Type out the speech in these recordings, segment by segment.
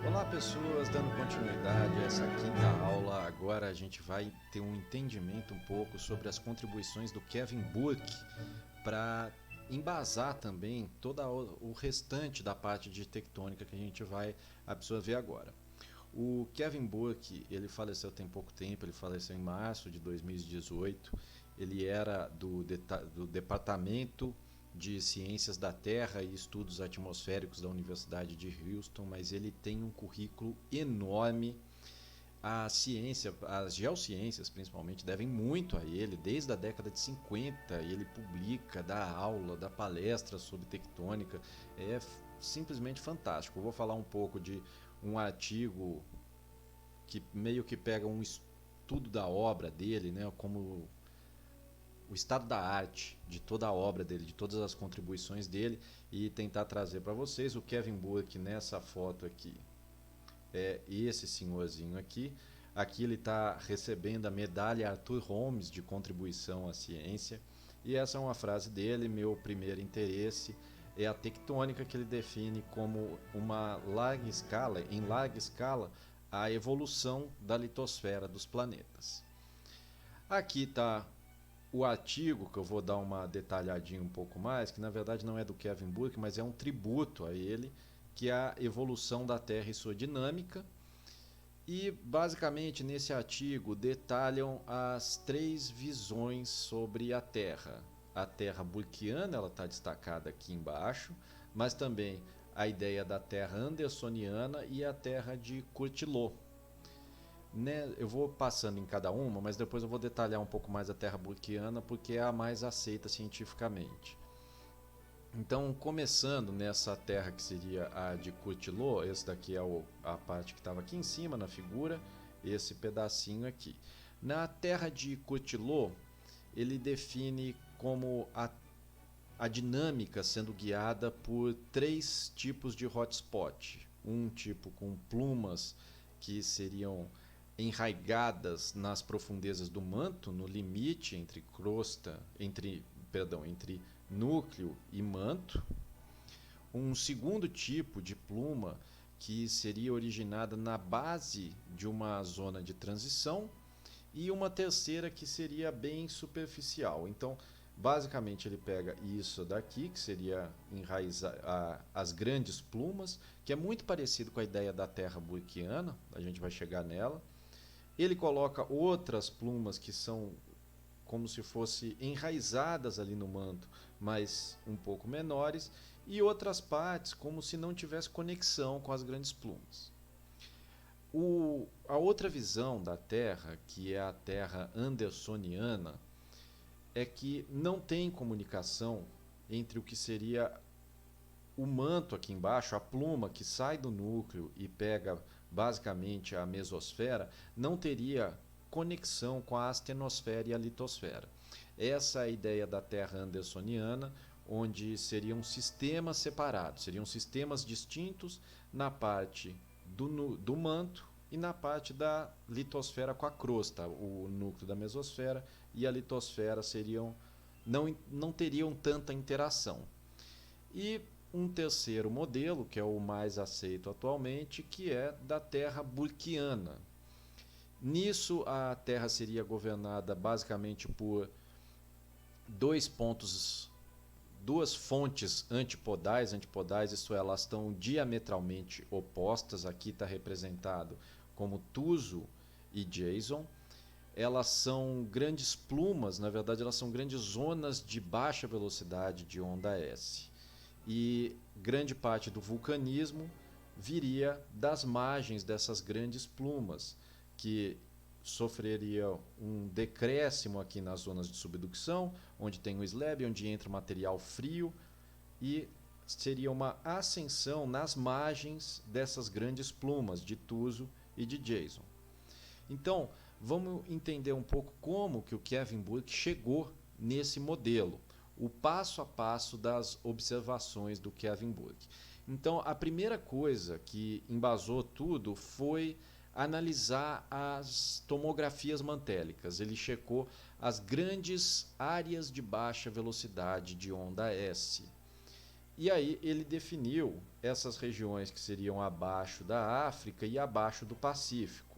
Olá pessoas, dando continuidade a essa quinta aula, agora a gente vai ter um entendimento um pouco sobre as contribuições do Kevin Burke para embasar também todo o restante da parte de tectônica que a gente vai absorver agora. O Kevin Burke, ele faleceu tem pouco tempo, ele faleceu em março de 2018. Ele era do Departamento de Ciências da Terra e Estudos Atmosféricos da Universidade de Houston, mas ele tem um currículo enorme. A ciência, as geociências principalmente, devem muito a ele. Desde a década de 50 ele publica, dá aula, dá palestras sobre tectônica. É simplesmente fantástico. Eu vou falar um pouco de um artigo que meio que pega um estudo da obra dele, né, como o estado da arte de toda a obra dele, de todas as contribuições dele, e tentar trazer para vocês. O Kevin Burke nessa foto aqui é esse senhorzinho aqui. Aqui ele está recebendo a medalha Arthur Holmes de contribuição à ciência. E essa é uma frase dele: meu primeiro interesse é a tectônica, que ele define como uma larga escala, em larga escala, a evolução da litosfera dos planetas. Aqui está o artigo, que eu vou dar uma detalhadinha um pouco mais, que na verdade não é do Kevin Burke, mas é um tributo a ele, que é a evolução da Terra e sua dinâmica. E basicamente nesse artigo detalham as três visões sobre a Terra. A Terra burkeana, ela está destacada aqui embaixo, mas também a ideia da Terra andersoniana e a Terra de Courtillot. Né, eu vou passando em cada uma, mas depois eu vou detalhar um pouco mais a Terra burkeana, porque é a mais aceita cientificamente. Então, começando nessa terra que seria a de Courtillot, esse daqui é a parte que estava aqui em cima na figura, esse pedacinho aqui. Na terra de Courtillot, ele define como a dinâmica sendo guiada por três tipos de hotspot. Um tipo com plumas que seriam enraigadas nas profundezas do manto, no limite entre entre núcleo e manto. Um segundo tipo de pluma que seria originada na base de uma zona de transição, e uma terceira que seria bem superficial. Então, basicamente ele pega isso daqui, que seria enraizar as grandes plumas, que é muito parecido com a ideia da Terra burkeana, a gente vai chegar nela. Ele coloca outras plumas que são como se fossem enraizadas ali no manto, mas um pouco menores, e outras partes como se não tivesse conexão com as grandes plumas. A outra visão da Terra, que é a Terra andersoniana, é que não tem comunicação entre o que seria o manto aqui embaixo, a pluma que sai do núcleo e pega basicamente a mesosfera, não teria conexão com a astenosfera e a litosfera. Essa é a ideia da Terra andersoniana, onde seriam sistemas separados, seriam sistemas distintos na parte do manto e na parte da litosfera com a crosta. O núcleo da mesosfera e a litosfera não teriam tanta interação. E um terceiro modelo, que é o mais aceito atualmente, que é da Terra burkeana. Nisso, a Terra seria governada basicamente por dois pontos, duas fontes antipodais. Antipodais, isto é, elas estão diametralmente opostas. Aqui está representado como Tuso e Jason. Elas são grandes plumas, na verdade elas são grandes zonas de baixa velocidade de onda S. E grande parte do vulcanismo viria das margens dessas grandes plumas, que sofreria um decréscimo aqui nas zonas de subducção, onde tem o slab, onde entra o material frio, e seria uma ascensão nas margens dessas grandes plumas de Tuso e de Jason. Então, vamos entender um pouco como que o Kevin Burke chegou nesse modelo, o passo a passo das observações do Kevin Burke. Então, a primeira coisa que embasou tudo foi analisar as tomografias mantélicas. Ele checou as grandes áreas de baixa velocidade de onda S. E aí ele definiu essas regiões que seriam abaixo da África e abaixo do Pacífico.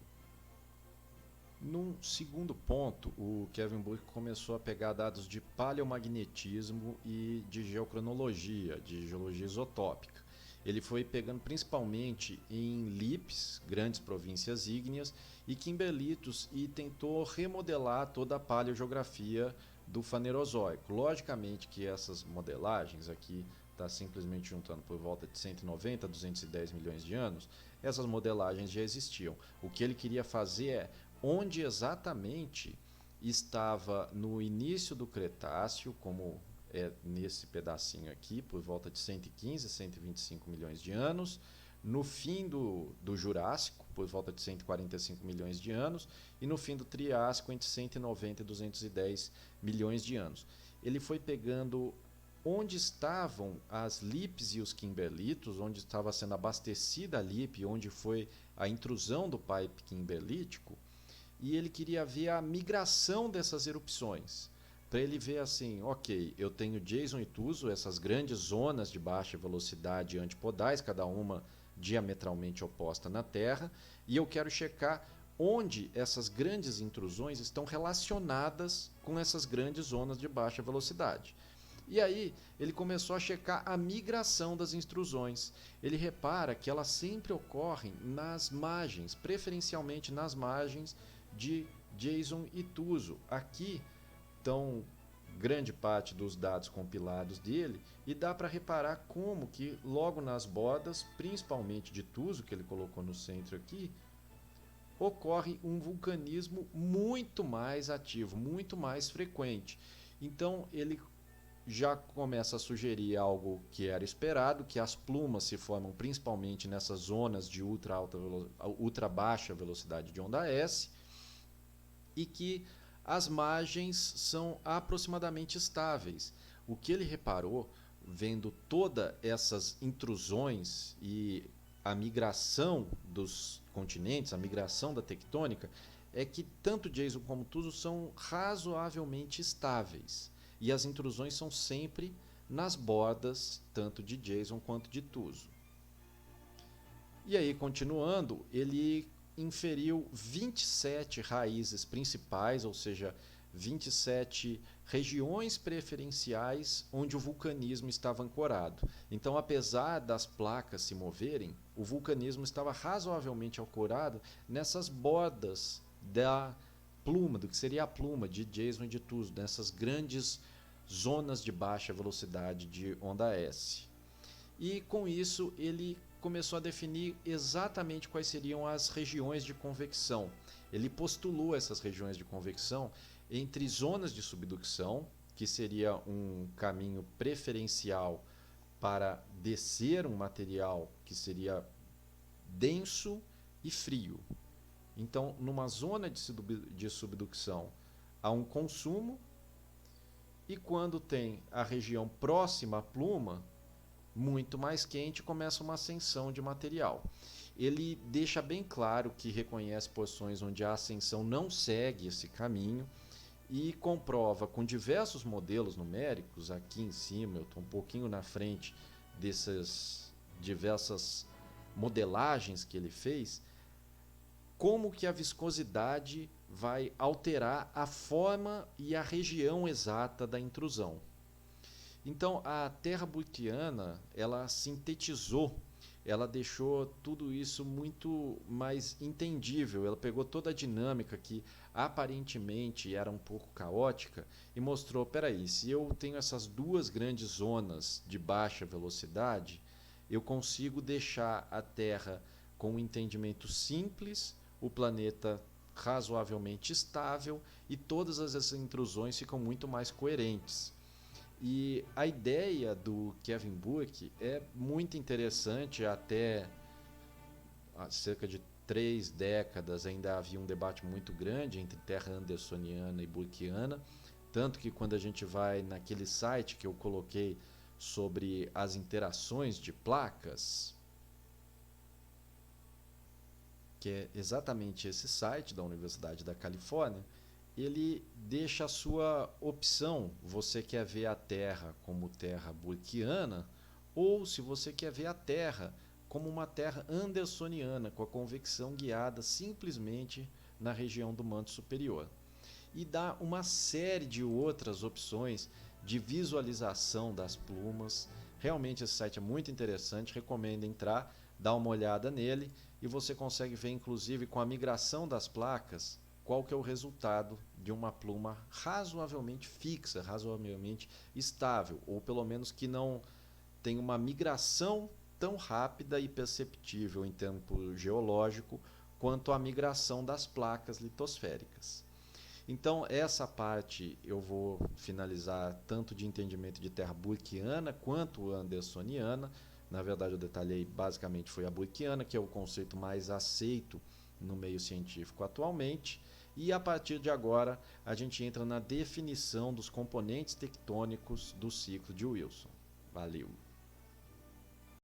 Num segundo ponto, o Kevin Burke começou a pegar dados de paleomagnetismo e de geocronologia, de geologia isotópica. Ele foi pegando principalmente em Lips, grandes províncias ígneas, e Kimberlitos, e tentou remodelar toda a paleogeografia do Fanerozoico. Logicamente que essas modelagens aqui está simplesmente juntando por volta de 190 a 210 milhões de anos, essas modelagens já existiam. O que ele queria fazer é onde exatamente estava no início do Cretáceo, como é nesse pedacinho aqui, por volta de 115 a 125 milhões de anos, no fim do Jurássico, por volta de 145 milhões de anos, e no fim do Triássico, entre 190 e 210 milhões de anos. Ele foi pegando onde estavam as Lips e os Kimberlitos, onde estava sendo abastecida a Lip, onde foi a intrusão do pipe kimberlítico, e ele queria ver a migração dessas erupções. Para ele ver assim, ok, eu tenho Jason e Tuso, essas grandes zonas de baixa velocidade antipodais, cada uma diametralmente oposta na Terra, e eu quero checar onde essas grandes intrusões estão relacionadas com essas grandes zonas de baixa velocidade. E aí ele começou a checar a migração das intrusões. Ele repara que elas sempre ocorrem nas margens, preferencialmente nas margens de Jason e Tuso. Aqui estão grande parte dos dados compilados dele, e dá para reparar como que logo nas bordas, principalmente de Tuso, que ele colocou no centro aqui, ocorre um vulcanismo muito mais ativo, muito mais frequente. Então ele já começa a sugerir algo que era esperado, que as plumas se formam principalmente nessas zonas de ultra baixa velocidade de onda S, e que as margens são aproximadamente estáveis. O que ele reparou, vendo todas essas intrusões e a migração dos continentes, a migração da tectônica, é que tanto Jason como Tuso são razoavelmente estáveis. E as intrusões são sempre nas bordas, tanto de Jason quanto de Tuso. E aí, continuando, ele inferiu 27 raízes principais, ou seja, 27 regiões preferenciais onde o vulcanismo estava ancorado. Então, apesar das placas se moverem, o vulcanismo estava razoavelmente ancorado nessas bordas da pluma, do que seria a pluma de Jason e de Tuso, nessas grandes zonas de baixa velocidade de onda S. E com isso ele começou a definir exatamente quais seriam as regiões de convecção. Ele postulou essas regiões de convecção entre zonas de subducção, que seria um caminho preferencial para descer um material que seria denso e frio. Então, numa zona de subducção, há um consumo, e quando tem a região próxima à pluma, muito mais quente, começa uma ascensão de material. Ele deixa bem claro que reconhece posições onde a ascensão não segue esse caminho e comprova com diversos modelos numéricos. Aqui em cima eu estou um pouquinho na frente dessas diversas modelagens que ele fez, como que a viscosidade vai alterar a forma e a região exata da intrusão. Então, a Terra burkiana, ela sintetizou, ela deixou tudo isso muito mais entendível. Ela pegou toda a dinâmica que aparentemente era um pouco caótica e mostrou, peraí, se eu tenho essas duas grandes zonas de baixa velocidade, eu consigo deixar a Terra com um entendimento simples, o planeta razoavelmente estável, e todas essas intrusões ficam muito mais coerentes. E a ideia do Kevin Burke é muito interessante. Até há cerca de 3 décadas ainda havia um debate muito grande entre terra andersoniana e burkiana, tanto que quando a gente vai naquele site que eu coloquei sobre as interações de placas, que é exatamente esse site da Universidade da Califórnia, ele deixa a sua opção. Você quer ver a Terra como terra burkiana ou se você quer ver a Terra como uma Terra andersoniana, com a convecção guiada simplesmente na região do manto superior. E dá uma série de outras opções de visualização das plumas. Realmente esse site é muito interessante, recomendo entrar, dar uma olhada nele e você consegue ver inclusive com a migração das placas qual que é o resultado de uma pluma razoavelmente fixa, razoavelmente estável, ou pelo menos que não tem uma migração tão rápida e perceptível em tempo geológico quanto a migração das placas litosféricas. Então, essa parte eu vou finalizar tanto de entendimento de terra burkiana quanto andersoniana. Na verdade, eu detalhei basicamente foi a burkiana, que é o conceito mais aceito no meio científico atualmente. E a partir de agora, a gente entra na definição dos componentes tectônicos do ciclo de Wilson. Valeu!